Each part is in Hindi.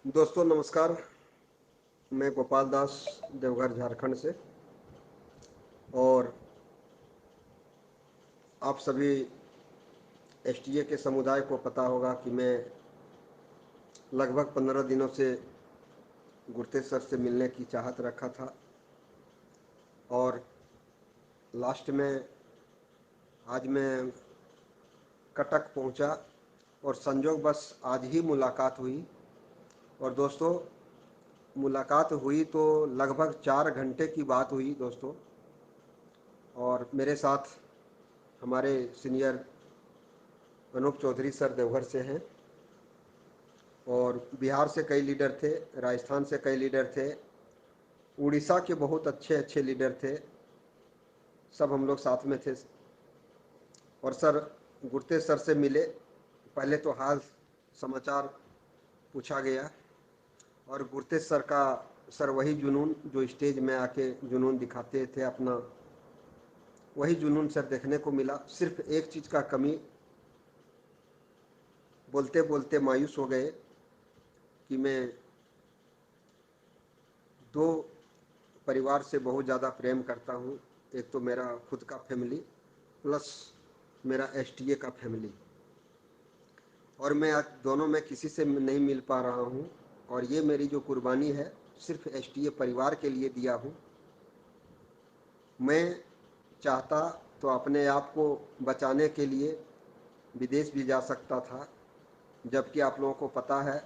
दोस्तों नमस्कार। मैं गोपाल दास देवघर झारखंड से। और आप सभी एसटीए के समुदाय को पता होगा कि मैं लगभग 15 दिनों से गुरतेज सर से मिलने की चाहत रखा था। और लास्ट में आज मैं कटक पहुंचा और संजोग बस आज ही मुलाकात हुई। और दोस्तों, मुलाकात हुई तो लगभग 4 घंटे की बात हुई दोस्तों। और मेरे साथ हमारे सीनियर अनूप चौधरी सर देवघर से हैं। और बिहार से कई लीडर थे, राजस्थान से कई लीडर थे, उड़ीसा के बहुत अच्छे अच्छे लीडर थे। सब हम लोग साथ में थे। और सर गुरतेज सर से मिले। पहले तो हाल समाचार पूछा गया। और गुरतेज सर का सर वही जुनून जो स्टेज में आके जुनून दिखाते थे अपना, वही जुनून सर देखने को मिला। सिर्फ एक चीज़ का कमी, बोलते बोलते मायूस हो गए कि मैं दो परिवार से बहुत ज़्यादा प्रेम करता हूँ। एक तो मेरा खुद का फैमिली प्लस मेरा एसटीए का फैमिली। और मैं आज दोनों में किसी से नहीं मिल पा रहा हूँ। और ये मेरी जो कुर्बानी है सिर्फ एसटीए परिवार के लिए दिया हूँ। मैं चाहता तो अपने आप को बचाने के लिए विदेश भी जा सकता था। जबकि आप लोगों को पता है,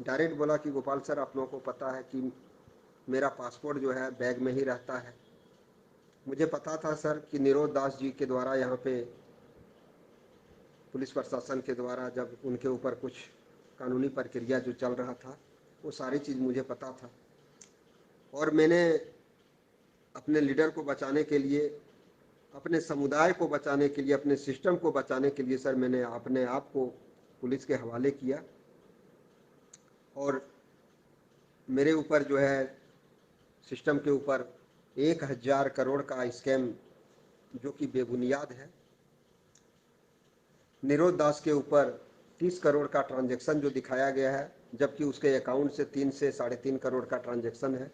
डायरेक्ट बोला कि गोपाल सर आप लोगों को पता है कि मेरा पासपोर्ट जो है बैग में ही रहता है। मुझे पता था सर कि निरोध दास जी के द्वारा यहाँ पे पुलिस प्रशासन के द्वारा जब उनके ऊपर कुछ कानूनी प्रक्रिया जो चल रहा था, वो सारी चीज़ मुझे पता था। और मैंने अपने लीडर को बचाने के लिए, अपने समुदाय को बचाने के लिए, अपने सिस्टम को बचाने के लिए सर मैंने अपने आप को पुलिस के हवाले किया। और मेरे ऊपर जो है सिस्टम के ऊपर 1,000 करोड़ का स्कैम जो कि बेबुनियाद है। निरोध दास के ऊपर 30 करोड़ का ट्रांजैक्शन जो दिखाया गया है, जबकि उसके अकाउंट से 3 से 3.5 करोड़ का ट्रांजैक्शन है।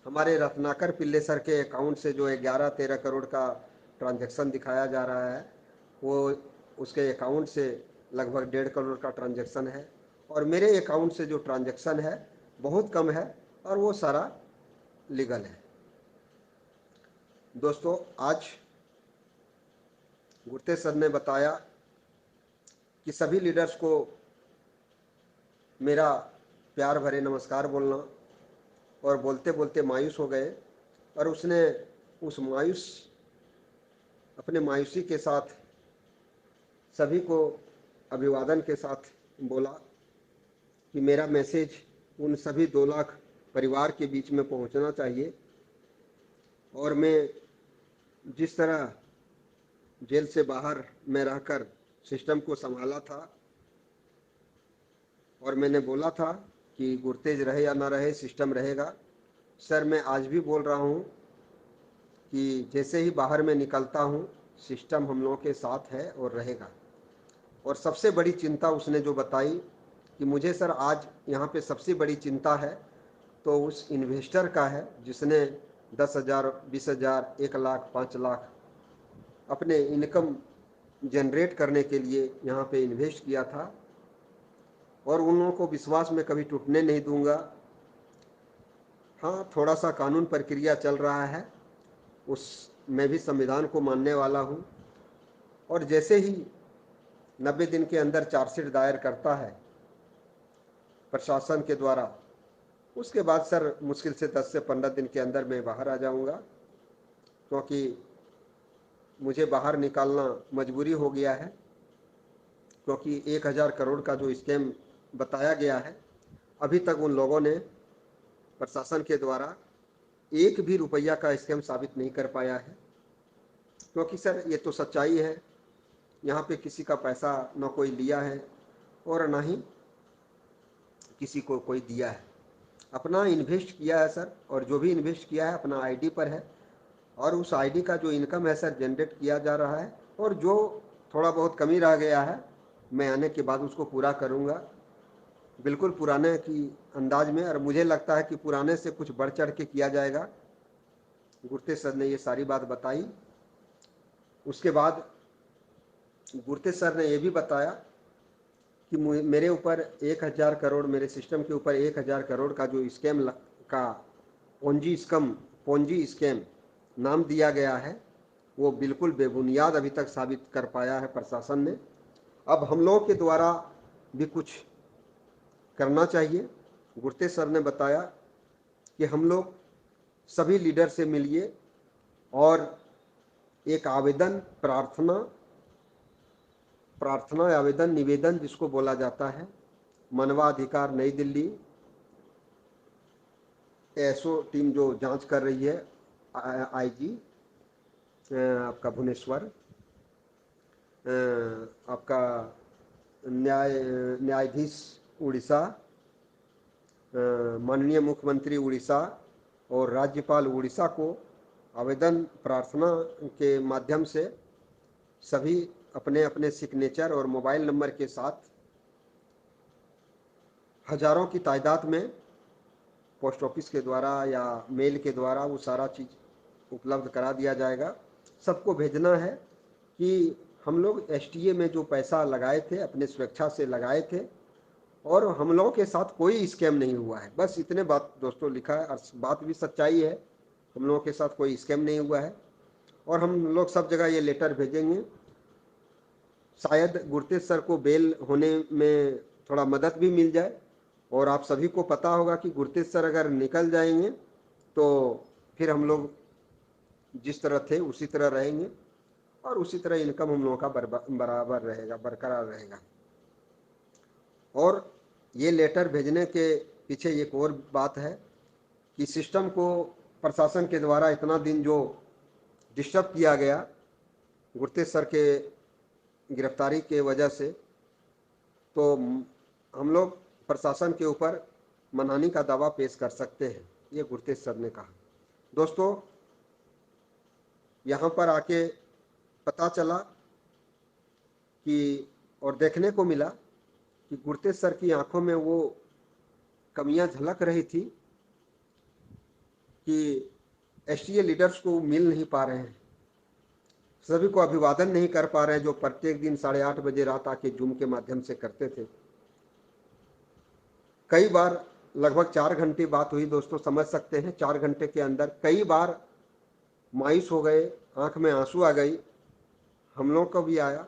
हमारे रत्नाकर पिल्ले सर के अकाउंट से जो 11-13 करोड़ का ट्रांजैक्शन दिखाया जा रहा है, वो उसके अकाउंट से लगभग 1.5 करोड़ का ट्रांजैक्शन है। और मेरे अकाउंट से जो ट्रांजैक्शन है बहुत कम है और वो सारा लीगल है। दोस्तों, आज गुरतेज सर ने बताया कि सभी लीडर्स को मेरा प्यार भरे नमस्कार बोलना। और बोलते बोलते मायूस हो गए। और उसने उस मायूस अपने मायूसी के साथ सभी को अभिवादन के साथ बोला कि मेरा मैसेज उन सभी 2 लाख परिवार के बीच में पहुंचना चाहिए। और मैं जिस तरह जेल से बाहर में रहकर सिस्टम को संभाला था, और मैंने बोला था कि गुरतेज रहे या ना रहे सिस्टम रहेगा। सर मैं आज भी बोल रहा हूँ कि जैसे ही बाहर में निकलता हूँ सिस्टम हम लोगों के साथ है और रहेगा। और सबसे बड़ी चिंता उसने जो बताई कि मुझे सर आज यहाँ पे सबसे बड़ी चिंता है तो उस इन्वेस्टर का है जिसने 10,000, 20,000, 1 लाख, 5 लाख अपने इनकम जनरेट करने के लिए यहाँ पे इन्वेस्ट किया था। और उन लोगों को विश्वास में कभी टूटने नहीं दूंगा। हाँ, थोड़ा सा कानून प्रक्रिया चल रहा है, उस मैं भी संविधान को मानने वाला हूँ। और जैसे ही 90 दिन के अंदर चार्जशीट दायर करता है प्रशासन के द्वारा, उसके बाद सर मुश्किल से 10 से 15 दिन के अंदर मैं बाहर आ जाऊंगा। क्योंकि मुझे बाहर निकालना मजबूरी हो गया है। क्योंकि 1,000 करोड़ का जो स्कैम बताया गया है, अभी तक उन लोगों ने प्रशासन के द्वारा एक भी रुपया का स्कैम साबित नहीं कर पाया है। क्योंकि सर ये तो सच्चाई है, यहाँ पे किसी का पैसा न कोई लिया है और ना ही किसी को कोई दिया है। अपना इन्वेस्ट किया है सर, और जो भी इन्वेस्ट किया है अपना आईडी पर है। और उस आईडी का जो इनकम है सर जनरेट किया जा रहा है। और जो थोड़ा बहुत कमी रह गया है मैं आने के बाद उसको पूरा करूँगा। बिल्कुल पुराने की अंदाज में, और मुझे लगता है कि पुराने से कुछ बढ़ चढ़ के किया जाएगा। गुरते सर ने ये सारी बात बताई। उसके बाद गुरते सर ने ये भी बताया कि मेरे ऊपर 1,000 करोड़, मेरे सिस्टम के ऊपर 1,000 करोड़ का जो स्कैम का पोंजी स्कैम नाम दिया गया है, वो बिल्कुल बेबुनियाद अभी तक साबित कर पाया है प्रशासन ने। अब हम लोगों के द्वारा भी कुछ करना चाहिए। गुरते सर ने बताया कि हम लोग सभी लीडर से मिलिए और एक आवेदन, प्रार्थना आवेदन, निवेदन जिसको बोला जाता है, मानवाधिकार नई दिल्ली एसओ टीम जो जांच कर रही है, आईजी आपका भुवनेश्वर, आपका न्यायाधीश उड़ीसा, माननीय मुख्यमंत्री उड़ीसा और राज्यपाल उड़ीसा को आवेदन प्रार्थना के माध्यम से सभी अपने अपने सिग्नेचर और मोबाइल नंबर के साथ हजारों की तादाद में पोस्ट ऑफिस के द्वारा या मेल के द्वारा वो सारा चीज़ उपलब्ध करा दिया जाएगा। सबको भेजना है कि हम लोग एसटीए में जो पैसा लगाए थे अपने स्वेच्छा से लगाए थे और हम लोगों के साथ कोई स्कैम नहीं हुआ है। बस इतने बात दोस्तों लिखा है, और बात भी सच्चाई है, हम लोगों के साथ कोई स्कैम नहीं हुआ है। और हम लोग सब जगह ये लेटर भेजेंगे। शायद गुरतेज सर को बेल होने में थोड़ा मदद भी मिल जाए। और आप सभी को पता होगा कि गुरतेज सर अगर निकल जाएंगे तो फिर हम लोग जिस तरह थे उसी तरह रहेंगे और उसी तरह इनकम हम लोगों का बराबर रहेगा, बरकरार रहेगा। और ये लेटर भेजने के पीछे एक और बात है कि सिस्टम को प्रशासन के द्वारा इतना दिन जो डिस्टर्ब किया गया गुरतेज सर के गिरफ्तारी के वजह से, तो हम लोग प्रशासन के ऊपर मनहानि का दावा पेश कर सकते हैं, ये गुरतेज सर ने कहा। दोस्तों, यहाँ पर आके पता चला कि और देखने को मिला कि गुरतेज सर की आंखों में वो कमियां झलक रही थी कि एसटीए लीडर्स को मिल नहीं पा रहे हैं, सभी को अभिवादन नहीं कर पा रहे हैं, जो प्रत्येक दिन 8:30 बजे रात आके जूम के माध्यम से करते थे। कई बार लगभग 4 घंटे बात हुई दोस्तों, समझ सकते हैं 4 घंटे के अंदर कई बार मायूस हो गए, आंख में आंसू आ गई, हम लोग को भी आया,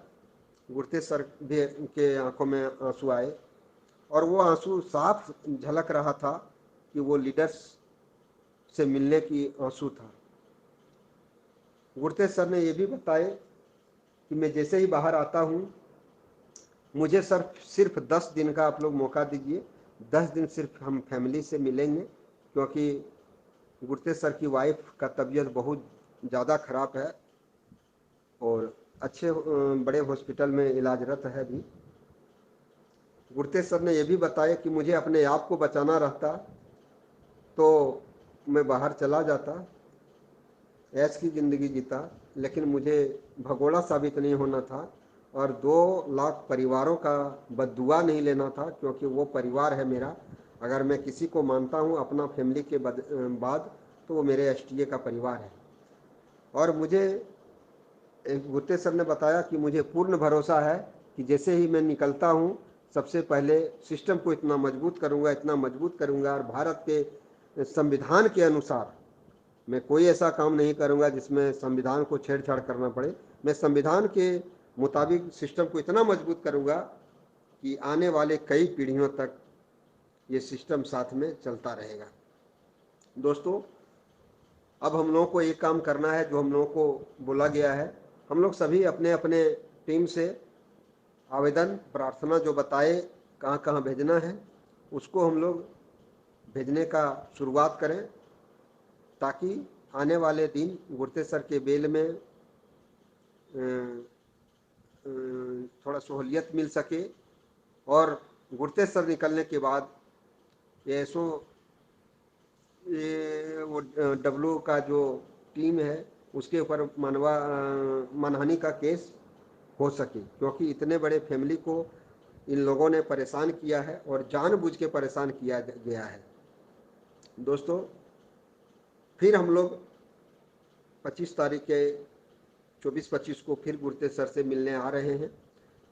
गुरतेज सर भी के आंखों में आंसू आए। और वो आंसू साफ झलक रहा था कि वो लीडर्स से मिलने की आंसू था। गुरतेज सर ने ये भी बताए कि मैं जैसे ही बाहर आता हूँ, मुझे सर सिर्फ 10 दिन का आप लोग मौका दीजिए, 10 दिन सिर्फ हम फैमिली से मिलेंगे, क्योंकि गुरतेज सर की वाइफ का तबीयत बहुत ज़्यादा ख़राब है और अच्छे बड़े हॉस्पिटल में इलाजरत है भी। गुरतेज सर ने यह भी बताया कि मुझे अपने आप को बचाना रहता तो मैं बाहर चला जाता, ऐश की ज़िंदगी जीता, लेकिन मुझे भगोड़ा साबित नहीं होना था और 2 लाख परिवारों का बद्दुआ नहीं लेना था, क्योंकि वो परिवार है मेरा। अगर मैं किसी को मानता हूँ अपना फैमिली के बाद तो वो मेरे एसटीए का परिवार है। और मुझे गुरतेज सर ने बताया कि मुझे पूर्ण भरोसा है कि जैसे ही मैं निकलता हूँ, सबसे पहले सिस्टम को इतना मजबूत करूँगा और भारत के संविधान के अनुसार मैं कोई ऐसा काम नहीं करूँगा जिसमें संविधान को छेड़छाड़ करना पड़े। मैं संविधान के मुताबिक सिस्टम को इतना मजबूत करूँगा कि आने वाले कई पीढ़ियों तक ये सिस्टम साथ में चलता रहेगा। दोस्तों, अब हम लोगों को एक काम करना है जो हम लोगों को बोला गया है। हम लोग सभी अपने अपने टीम से आवेदन प्रार्थना जो बताए कहाँ कहाँ भेजना है, उसको हम लोग भेजने का शुरुआत करें, ताकि आने वाले दिन गुरतेज सर के बेल में थोड़ा सहूलियत मिल सके और गुरतेज सर निकलने के बाद ये वो डब्ल्यू का जो टीम है उसके ऊपर मानहानि का केस हो सके, क्योंकि इतने बड़े फैमिली को इन लोगों ने परेशान किया है और जानबूझ के परेशान किया गया है। दोस्तों, फिर हम लोग 25 तारीख के 24-25 को फिर गुरतेज सर से मिलने आ रहे हैं।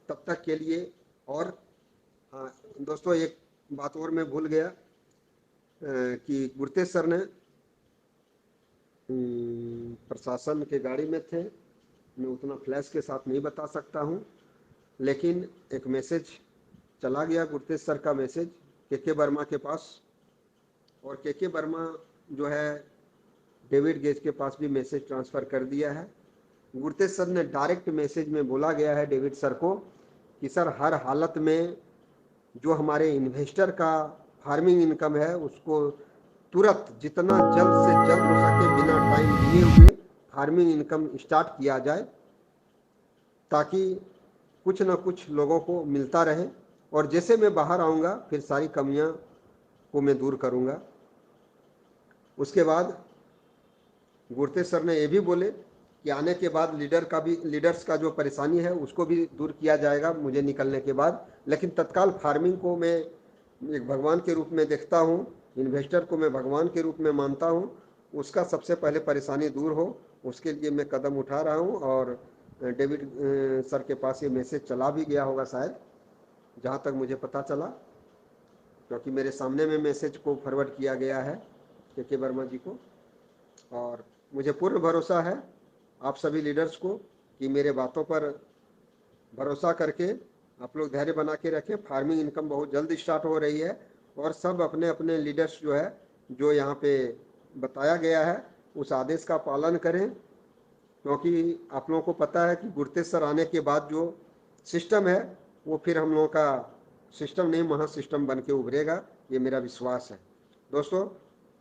तब तक के लिए, और हाँ दोस्तों, एक बात और मैं भूल गया कि गुरतेज सर ने प्रशासन के गाड़ी में थे, मैं उतना फ्लैश के साथ नहीं बता सकता हूँ, लेकिन एक मैसेज चला गया गुरतेज सर का मैसेज के वर्मा के पास, और के वर्मा जो है डेविड गेज के पास भी मैसेज ट्रांसफ़र कर दिया है। गुरतेज सर ने डायरेक्ट मैसेज में बोला गया है डेविड सर को कि सर हर हालत में जो हमारे इन्वेस्टर का फार्मिंग इनकम है उसको तुरंत जितना जल्द से जल्द हो सके बिना टाइम लिए हुए फार्मिंग इनकम स्टार्ट किया जाए, ताकि कुछ ना कुछ लोगों को मिलता रहे, और जैसे मैं बाहर आऊँगा फिर सारी कमियां को मैं दूर करूँगा। उसके बाद गुरतेज सर ने ये भी बोले कि आने के बाद लीडर्स का जो परेशानी है उसको भी दूर किया जाएगा मुझे निकलने के बाद, लेकिन तत्काल फार्मिंग को मैं एक भगवान के रूप में देखता हूँ, इन्वेस्टर को मैं भगवान के रूप में मानता हूँ, उसका सबसे पहले परेशानी दूर हो उसके लिए मैं कदम उठा रहा हूँ। और डेविड सर के पास ये मैसेज चला भी गया होगा शायद, जहाँ तक मुझे पता चला, क्योंकि मेरे सामने में मैसेज को फॉरवर्ड किया गया है के वर्मा जी को। और मुझे पूर्ण भरोसा है आप सभी लीडर्स को कि मेरे बातों पर भरोसा करके आप लोग धैर्य बना के रखें। फार्मिंग इनकम बहुत जल्द स्टार्ट हो रही है, और सब अपने अपने लीडर्स जो है जो यहाँ पे बताया गया है उस आदेश का पालन करें, क्योंकि आप लोगों को पता है कि गुरतेज सर आने के बाद जो सिस्टम है वो फिर हम लोगों का सिस्टम नहीं महा सिस्टम बन के उभरेगा, ये मेरा विश्वास है। दोस्तों,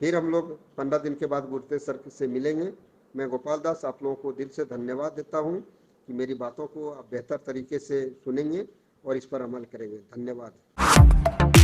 फिर हम लोग 15 दिन के बाद गुरतेज सर से मिलेंगे। मैं गोपाल दास आप लोगों को दिल से धन्यवाद देता हूँ कि मेरी बातों को आप बेहतर तरीके से सुनेंगे और इस पर अमल करेंगे। धन्यवाद।